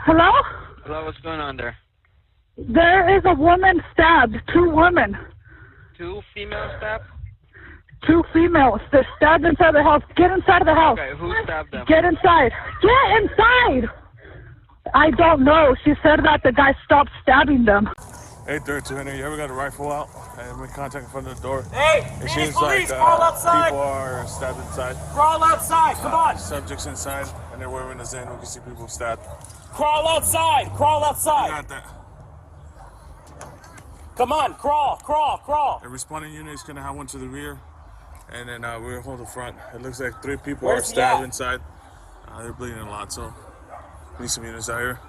Hello? Hello, what's going on there? There is a woman stabbed. 2 women. 2 female stabbed? 2 females. They're stabbed inside the house. Get inside of the house. Okay, who stabbed them? Get inside. Get inside! I don't know. She said that the guy stopped stabbing them. 832 Henry, you ever got a rifle out and we contact in front of the door? Hey, It seems like crawl outside. people are stabbed inside. Crawl outside, come on. Subjects inside, and they're wearing us in. We can see people stabbed. Crawl outside, crawl We outside. got that. Come on, crawl. The responding unit is going to have one to the rear, and then we'll hold the front. It looks like 3 people Where's are he stabbed at? inside. They're bleeding a lot, so need some units out here.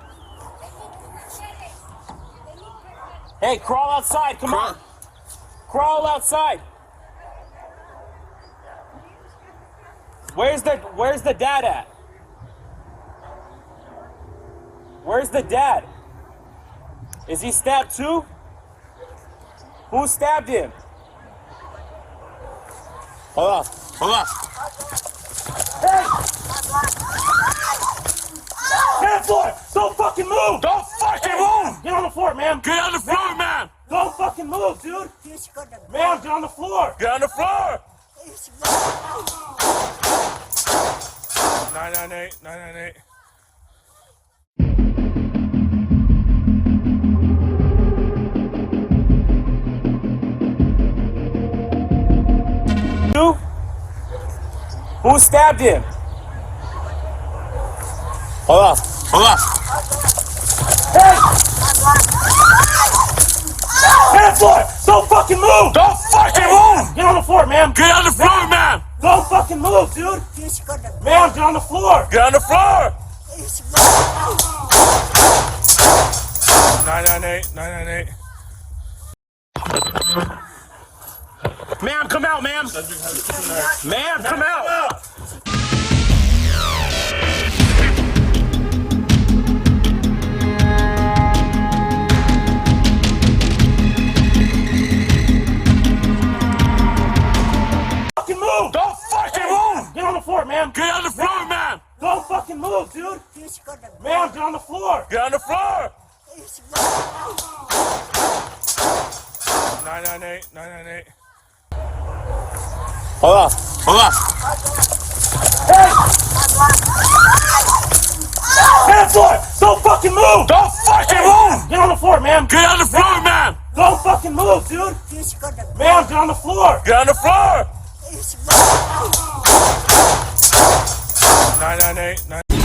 Hey, crawl outside, come on. Crawl outside. Where's the dad at? Where's the dad? Is he stabbed too? Who stabbed him? Hold on. Hey! Get on the floor! Don't fucking move! Don't fucking move! Get on the floor, ma'am! Get on the floor, man! Don't fucking move, dude! Ma'am, get on the floor! Get on the floor! 998. Who stabbed him? Hold on. Hey! Get on the floor! Don't fucking move! Don't fucking move! Get on the floor, ma'am! Get on the floor, man! Don't fucking move, dude! Ma'am, get on the floor! Get on the floor! 998. Ma'am, come out, ma'am! Ma'am, come out! Fucking move! Don't fucking move! Get on the floor, ma'am! Get on the floor, man! Don't fucking move, dude! Ma'am, get on the floor! Get on the floor! 998. Hold on. Hey! Get on the floor! Don't fucking move! Don't fucking move! Get on the floor, ma'am! Get on the floor, man! Don't fucking move, dude! Ma'am, get on the floor! Get on the floor! 998.